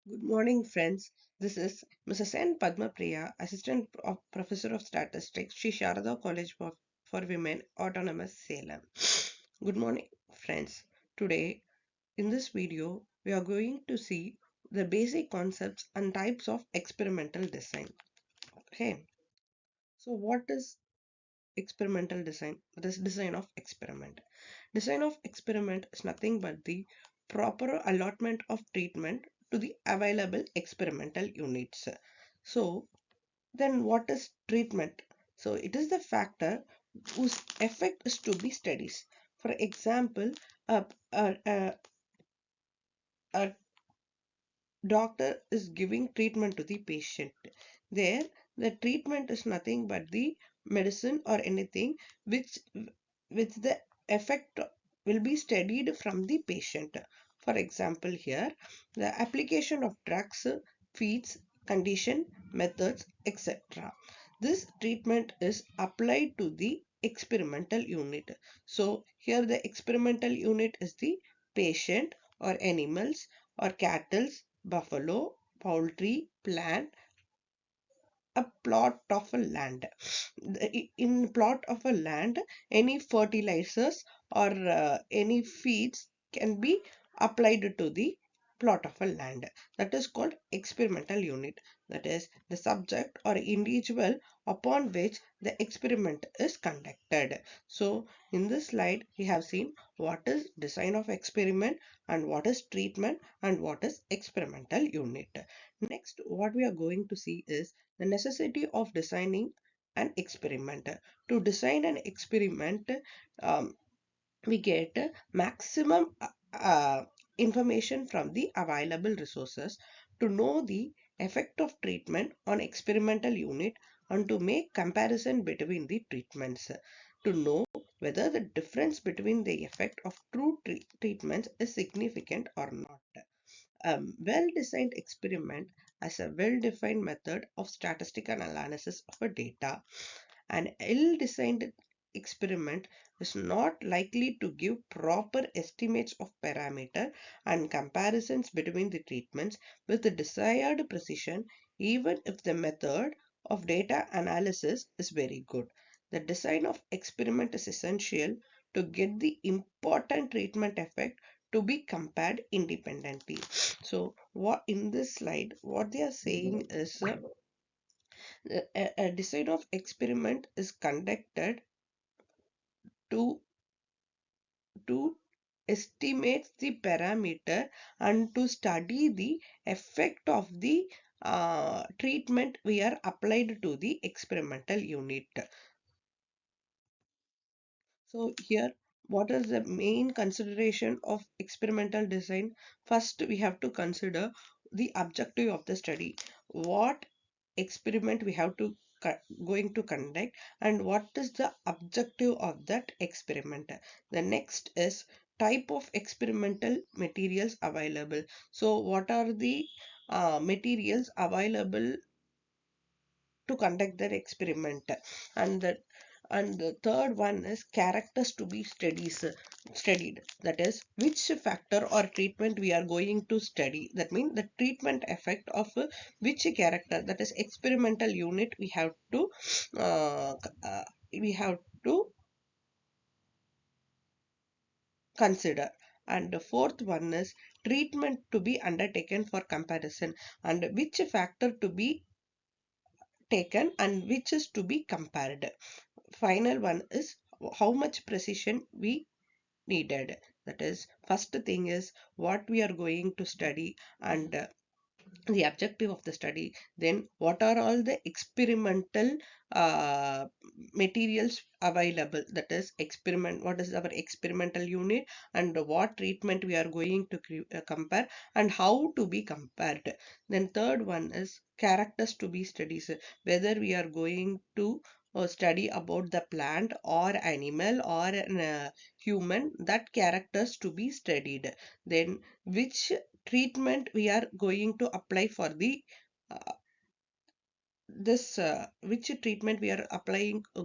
Good morning, friends. This is Mrs. N. Padmapriya, Professor of Statistics, Sri Sharada College for Women, Autonomous, Salem. Good morning, friends. Today, in this video, we are going to see the basic concepts and types of experimental design. Okay, so what is experimental design? This design of experiment. Design of experiment is nothing but the proper allotment of treatment to the available experimental units. So then what is treatment? So it is the factor whose effect is to be studied. For example, a, a, a, a doctor is giving treatment to the patient. There, the treatment is nothing but the medicine or anything which the effect will be studied from the patient. For example, here the application of drugs, feeds, condition, methods, etc. This treatment is applied to the experimental unit. So here the experimental unit is the patient or animals or cattle, buffalo, poultry, plant, a plot of a land. In plot of a land, any fertilizers or any feeds can be applied to the plot of a land. That is called experimental unit. That is the subject or individual upon which the experiment is conducted. So in this slide, we have seen what is design of experiment and what is treatment and what is experimental unit. Next, what we are going to see is the necessity of designing an experiment. To design an experiment, um, we get maximum information from the available resources to know the effect of treatment on experimental unit and to make comparison between the treatments to know whether the difference between the effect of true treatments is significant or not. A well-designed experiment as a well-defined method of statistical analysis of a data. An ill-designed experiment is not likely to give proper estimates of parameter and comparisons between the treatments with the desired precision, even if the method of data analysis is very good. The design of experiment is essential to get the important treatment effect to be compared independently. So what in this slide, what they are saying is a design of experiment is conducted to to estimate the parameter and to study the effect of the treatment we are applied to the experimental unit. So here, what is the main consideration of experimental design? First, we have to consider the objective of the study. What experiment we have to going to conduct and what is the objective of that experiment. The next is type of experimental materials available. So what are the materials available to conduct their experiment, and the third one is characters to be studied, that is which factor or treatment we are going to study. That means the treatment effect of which character, that is experimental unit, uh, uh, we have to consider. And the fourth one is treatment to be undertaken for comparison, and which factor to be taken and which is to be compared. Final one is how much precision we needed. That is, first thing is what we are going to study and the objective of the study. Then what are all the experimental uh, materials available, that is experiment, what is our experimental unit and what treatment we are going to compare and how to be compared. Then third one is characters to be studies, whether we are going to study about the plant or animal or human, that characters to be studied. Then which treatment we are going to apply for the uh, this which treatment we are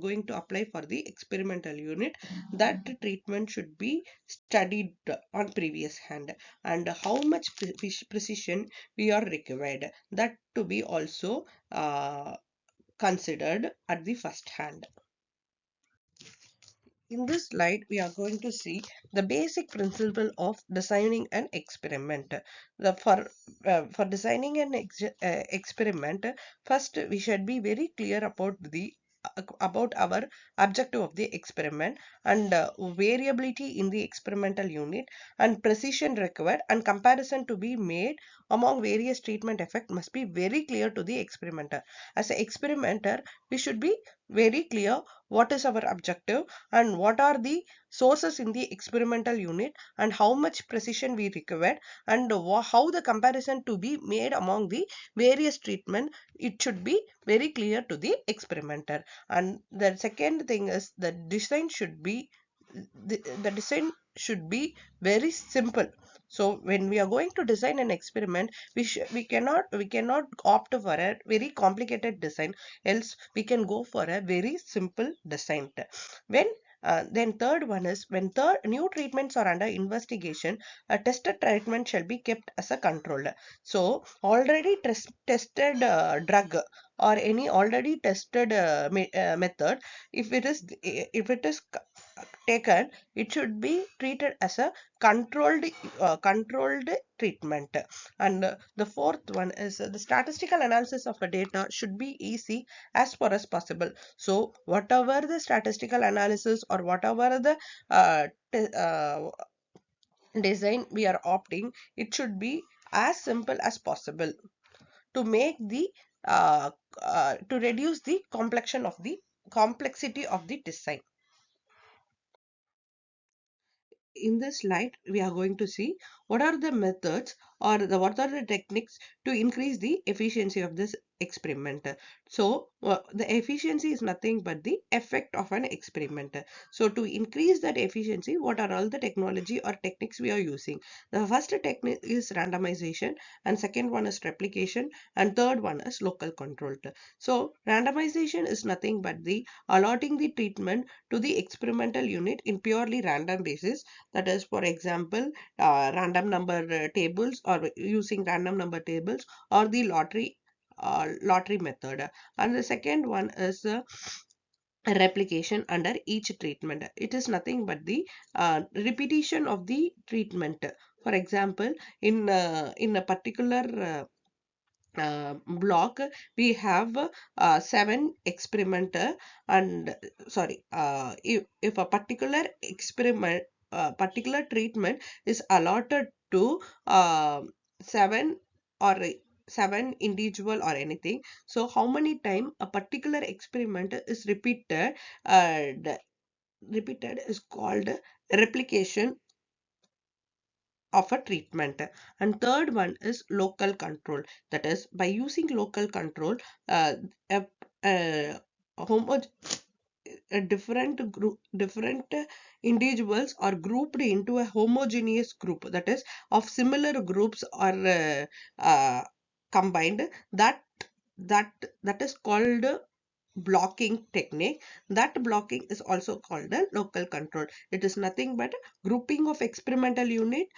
going to apply for the experimental unit, that treatment should be studied on previous hand, and how much precision we are required, that to be also considered at the first hand. In this slide, we are going to see the basic principle of designing an experiment. For designing an experiment, first we should be very clear about our objective of the experiment, and variability in the experimental unit, and precision required, and comparison to be made among various treatment effect must be very clear to the experimenter. As an experimenter, we should be very clear what is our objective, and what are the sources in the experimental unit, and how much precision we require, and how the comparison to be made among the various treatment. It should be very clear to the experimenter. And the second thing is the design should be the design should be very simple. So when we are going to design an experiment, we cannot opt for a very complicated design, else we can go for a very simple design. When then third one is, when new treatments are under investigation, a tested treatment shall be kept as a control. So already tested drug, or any already tested method, if it is taken, it should be treated as a controlled treatment. And the fourth one is, the statistical analysis of the data should be easy as far as possible. So whatever the statistical analysis, or whatever the design we are opting, it should be as simple as possible, to make the to reduce the complexity of the design. In this slide, we are going to see what are the methods, or what are the techniques to increase the efficiency of this experiment. So the efficiency is nothing but the effect of an experiment. So to increase that efficiency, what are all the technology or techniques we are using? The first technique is randomization, and second one is replication, and third one is local control. So randomization is nothing but the allotting the treatment to the experimental unit in purely random basis. That is, for example, random number tables, or using random number tables, or the lottery method. And the second one is replication under each treatment. It is nothing but the repetition of the treatment. For example, in a particular block, we have seven experimenter, and sorry, if a particular treatment is allotted to seven, or seven individual or anything, so how many time a particular experiment is repeated is called replication of a treatment. And third one is local control. That is, by using local control, uh, a, a, homo- a different individuals are grouped into a homogeneous group, that is, of similar groups are uh, combined. That that that is called blocking technique. That blocking is also called a local control. It is nothing but grouping of experimental unit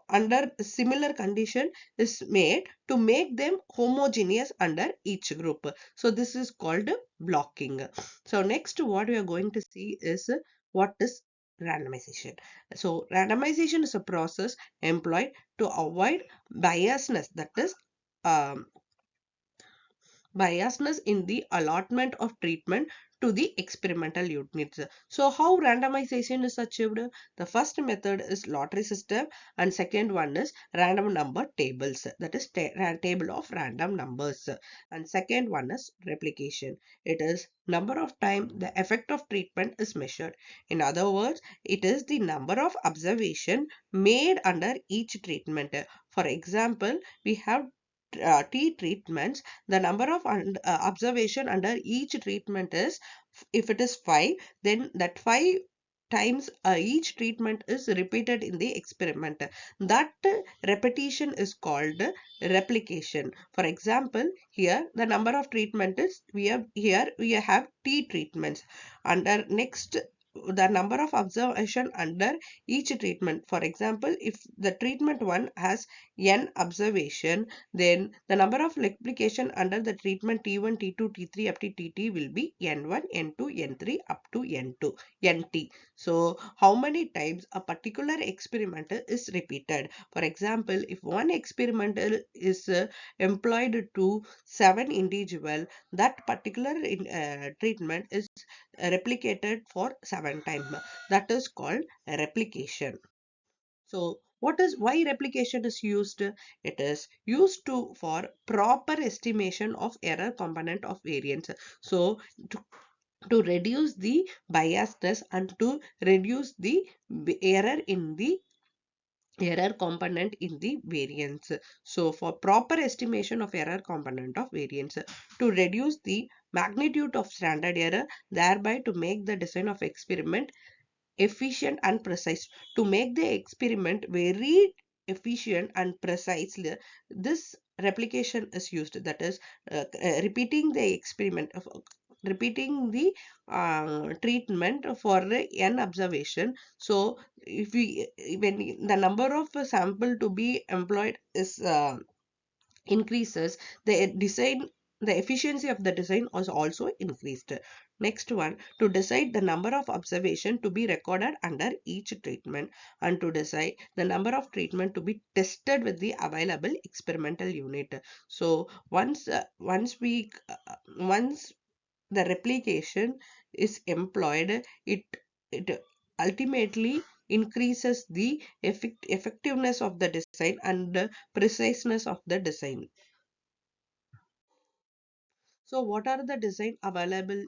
under similar condition is made to make them homogeneous under each group. So this is called blocking. So next, what we are going to see is what is randomization. So randomization is a process employed to avoid biasness, that is, um, biasness in the allotment of treatment to the experimental units. So how randomization is achieved? The first method is lottery system, and second one is random number tables, that is table of random numbers. And second one is replication. It is number of time the effect of treatment is measured. In other words, it is the number of observation made under each treatment. For example, we have T treatments. The number of observation under each treatment is, if it is 5, then that 5 times each treatment is repeated in the experiment. That repetition is called replication. For example, here the number of treatment is we have T treatments. Under next, the number of observation under each treatment. For example, if the treatment 1 has n observation, then the number of replication under the treatment T1, T2, T3 up to Tt will be n1, n2, n3 up to n2, nt. So how many times a particular experiment is repeated? For example, if one experiment is employed to 7 individual, that particular treatment is replicated for 7 times. That is called replication. So what is why replication is used? It is used to for proper estimation of error component of variance. So to, to reduce the biasness and to reduce the error in the error component in the variance. So for proper estimation of error component of variance, to reduce the magnitude of standard error, thereby to make the design of experiment efficient and precise. To make the experiment very efficient and precise, this replication is used. That is repeating the experiment of repeating the treatment for n observation. So if we when the number of sample to be employed is increases, the design the efficiency of the design is also increased. Next one, to decide the number of observation to be recorded under each treatment, and to decide the number of treatment to be tested with the available experimental unit. So once the replication is employed, it ultimately increases the effectiveness of the design and the preciseness of the design. So what are the design available?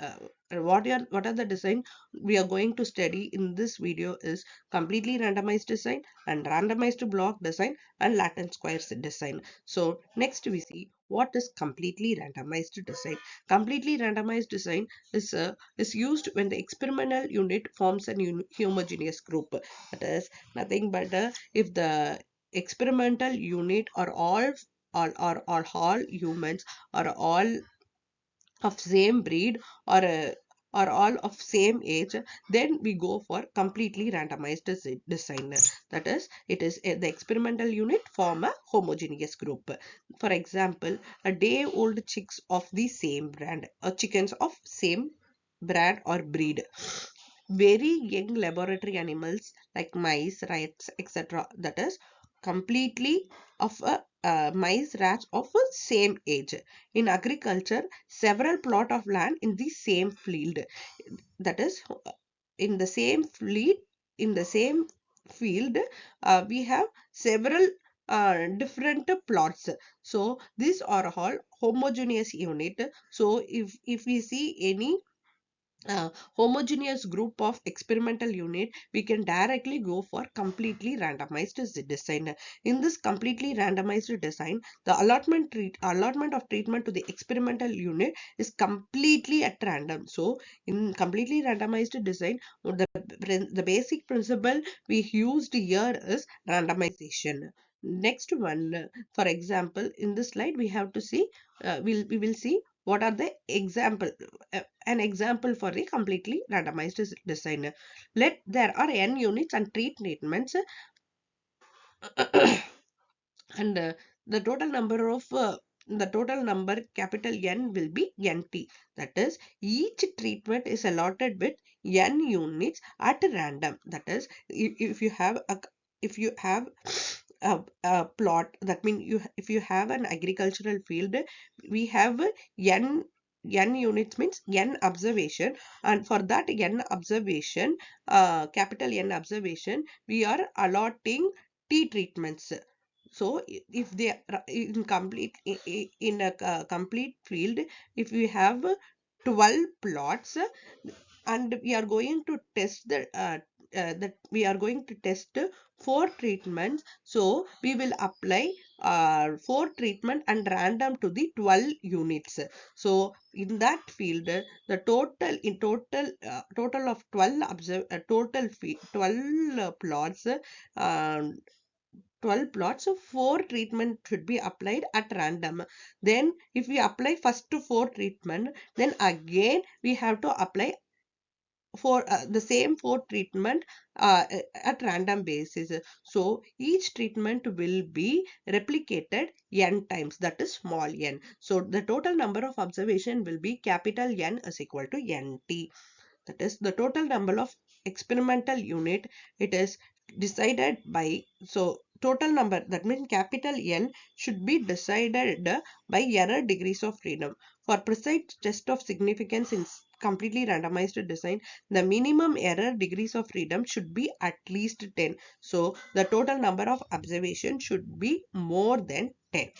Uh, what are the design we are going to study in this video is completely randomized design and randomized block design and Latin squares design. So next we see what is completely randomized design. Completely randomized design is used when the experimental unit forms an homogeneous group. That is nothing but if the experimental unit are all humans or all of same breed or or all of same age, then we go for completely randomized design. That is, it is the experimental unit form a homogeneous group. For example, a day old chicks of the same brand or chickens of same brand or breed, very young laboratory animals like mice, rats, etc. That is completely of a mice, rats of a same age. In agriculture, several plot of land in the same field. That is in the same fleet in the same field, we have several different plots. So these are all homogeneous unit. So if we see any homogeneous group of experimental unit, we can directly go for completely randomized design. In this completely randomized design, the allotment of treatment to the experimental unit is completely at random. So in completely randomized design, the basic principle we used here is randomization. Next one, for example, in this slide we have to see, we will see what are the example, an example for the completely randomized design. Let there are n units and treatments and the total number capital N will be NT. That is, each treatment is allotted with n units at random. That is, if you have a plot, that means if you have an agricultural field, we have n units means n observation, and for that n observation, capital N observation, we are allotting T treatments. So if they are in in a complete field, if we have 12 plots and we are going to test that we are going to test 4 treatments, so we will apply 4 treatment and random to the 12 units. So in that field, the total of 12 12 plots, uh, 12 plots, so 4 treatment should be applied at random. Then if we apply first to 4 treatment, then again we have to apply for the same 4 treatment at random basis. So each treatment will be replicated n times, that is small n. So the total number of observation will be capital N is equal to nt. That is the total number of experimental unit. It is decided by, so total number, that means capital N should be decided by error degrees of freedom. For precise test of significance in completely randomized design, the minimum error degrees of freedom should be at least 10. So the total number of observation should be more than 10.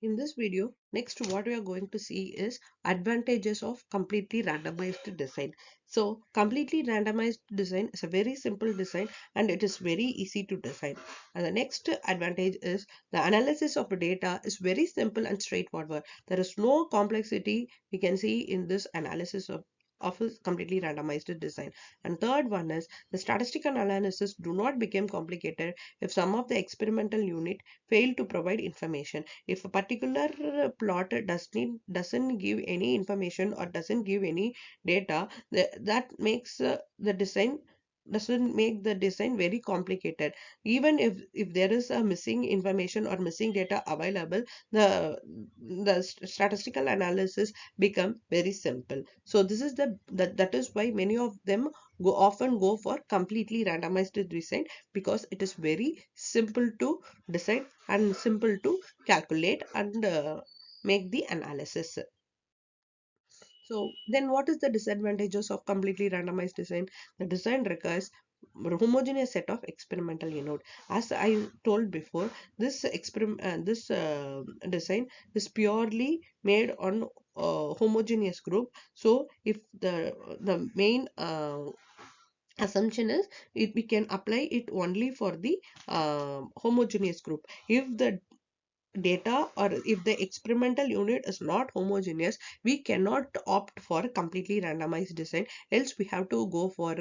In this video, next what we are going to see is advantages of completely randomized design. So completely randomized design is a very simple design and it is very easy to design. And the next advantage is the analysis of data is very simple and straightforward. There is no complexity we can see in this analysis of a completely randomized design. And third one is the statistical analysis do not become complicated if some of the experimental unit fail to provide information. If a particular plot doesn't give any information or doesn't give any data, that makes the design doesn't make the design very complicated. Even if there is a missing information or missing data available, the statistical analysis become very simple. So this is that is why many of them often go for completely randomized design, because it is very simple to decide and simple to calculate and make the analysis. So then what is the disadvantages of completely randomized design? The design requires homogeneous set of experimental unit. As I told before, this design is purely made on homogeneous group. So if the main assumption is we can apply it only for the homogeneous group. If the data or if the experimental unit is not homogeneous, we cannot opt for a completely randomized design, else we have to go for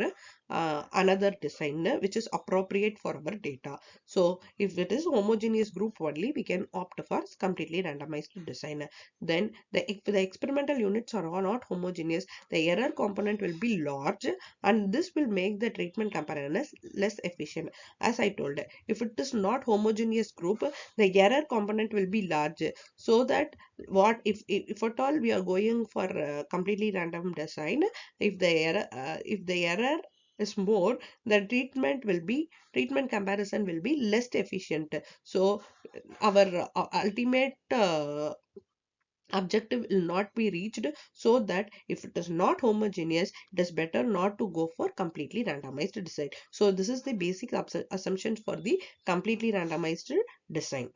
another design which is appropriate for our data. So if it is homogeneous group only, we can opt for completely randomized design. Then if the experimental units are not homogeneous, the error component will be large and this will make the treatment comparison less efficient. As I told, if it is not homogeneous group, the error component will be large, so that what if at all we are going for completely random design, if the error is more, the treatment comparison will be less efficient. So our ultimate objective will not be reached. So that if it is not homogeneous, it is better not to go for completely randomized design. So this is the basic assumption for the completely randomized design.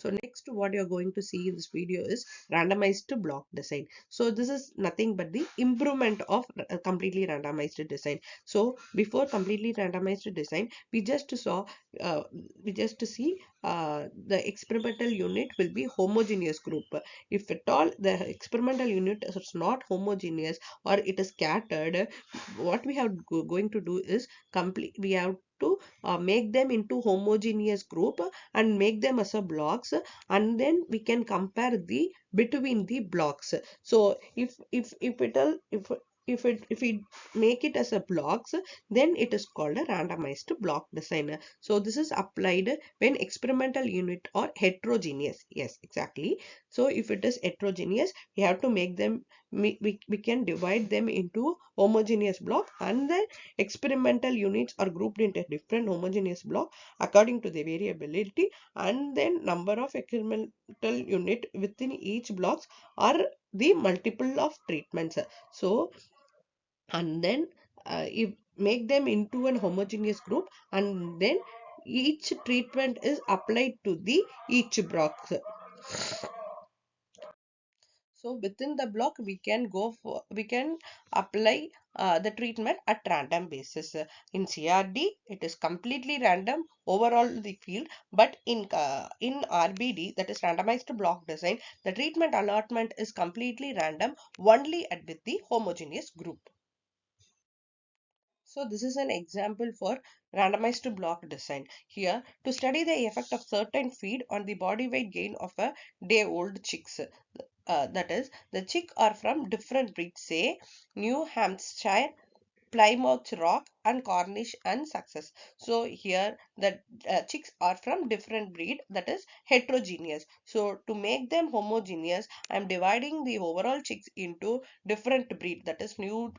So next what you're going to see in this video is randomized block design. So this is nothing but the improvement of completely randomized design. So before completely randomized design, uh, we just see the experimental unit will be homogeneous group. If at all the experimental unit is not homogeneous or it is scattered, what we have going to do is we have to make them into homogeneous group and make them as a blocks, and then we can compare the between the blocks. So if we make it as a blocks, then it is called a randomized block design. So this is applied when experimental unit are heterogeneous. Yes, exactly. So if it is heterogeneous, we have to make them, we can divide them into homogeneous block, and then experimental units are grouped into different homogeneous block according to the variability, and then number of experimental unit within each blocks are the multiple of treatments. So and then if make them into an homogeneous group, and then each treatment is applied to the each block. So within the block we can apply the treatment at random basis. In CRD, it is completely random overall the field, but in RBD, that is randomized block design, the treatment allotment is completely random only at with the homogeneous group. So this is an example for randomized block design. Here, to study the effect of certain feed on the body weight gain of a day-old chicks. That is, the chick are from different breeds, say New Hampshire, Plymouth Rock, and Cornish and Sussex. So here the chicks are from different breed, that is heterogeneous. So to make them homogeneous, I am dividing the overall chicks into different breed, that is new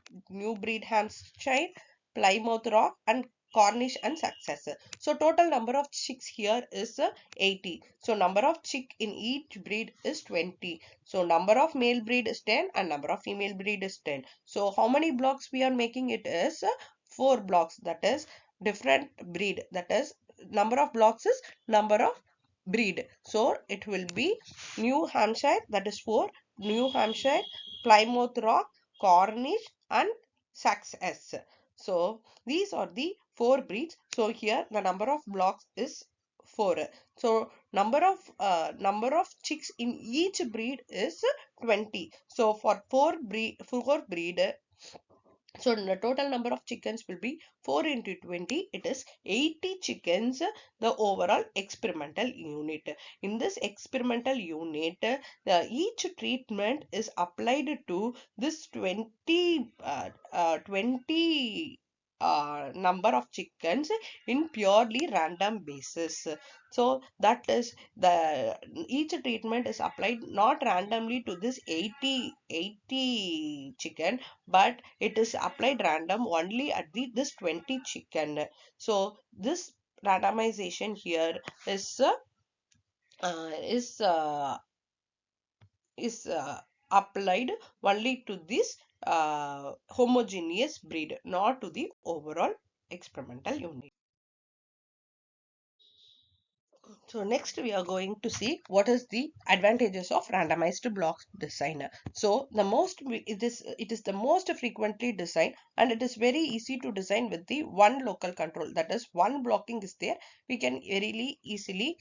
breed Hampshire, Plymouth Rock, and Cornish and Sussex. So total number of chicks here is 80. So number of chick in each breed is 20. So number of male breed is 10 and number of female breed is 10. So how many blocks we are making it is 4 blocks, that is different breed, that is number of blocks is number of breed. So it will be New Hampshire, that is 4, New Hampshire, Plymouth Rock, Cornish and Sussex. So these are the 4 breeds. So here the number of blocks is 4. So number of chicks in each breed is 20. So for 4 breed, so the total number of chickens will be 4 into 20. It is 80 chickens, the overall experimental unit. In this experimental unit, each treatment is applied to this 20 number of chickens in purely random basis. So that is the each treatment is applied not randomly to this 80 chicken, but it is applied random only at this 20 chicken. So this randomization here is uh, uh, is uh, is applied only to this homogeneous breed, not to the overall experimental unit. So next we are going to see what is the advantages of randomized block design. So it is the most frequently designed, and it is very easy to design with the one local control. That is, one blocking is there. We can very easily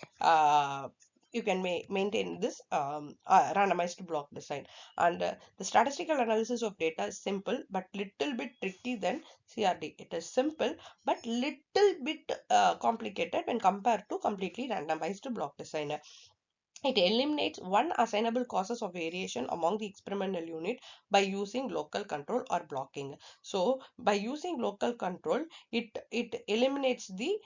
you can maintain this randomized block design. And the statistical analysis of data is simple but little bit tricky than CRD. It is simple but little bit complicated when compared to completely randomized block design. It eliminates one assignable causes of variation among the experimental unit by using local control or blocking. So by using local control, it eliminates the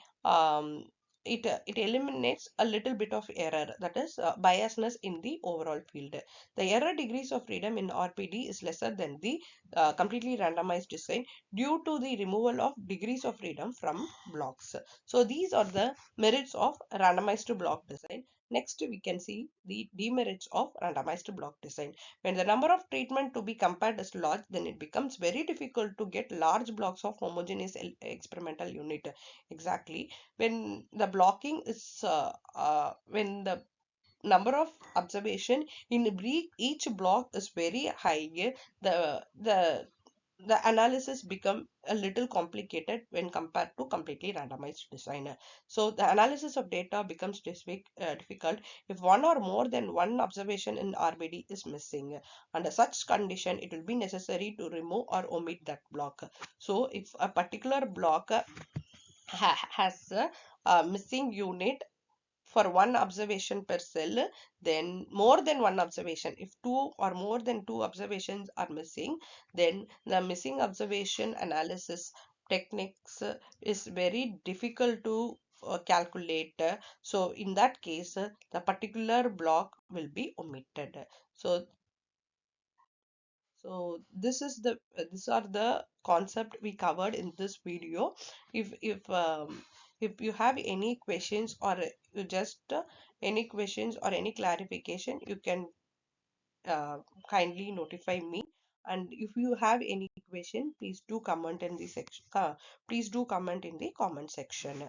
it eliminates a little bit of error, that is biasness in the overall field. The error degrees of freedom in RPD is lesser than the completely randomized design due to the removal of degrees of freedom from blocks. So these are the merits of randomized block design. Next, we can see the demerits of randomized block design. When the number of treatment to be compared is large, then it becomes very difficult to get large blocks of homogeneous experimental unit. Exactly. When the blocking is, when the number of observation in each block is very high, the analysis become a little complicated when compared to completely randomized design. So the analysis of data becomes difficult if one or more than one observation in RBD is missing. Under such condition, it will be necessary to remove or omit that block. So if a particular block has a missing unit for one observation per cell, then more than one observation, if two or more than two observations are missing, then the missing observation analysis techniques is very difficult to calculate. So in that case, the particular block will be omitted. So these are the concept we covered in this video. If you have any questions, or you just any questions or any clarification, you can uh, kindly notify me. And if you have any question, please do comment in the section. Please do comment in the comment section.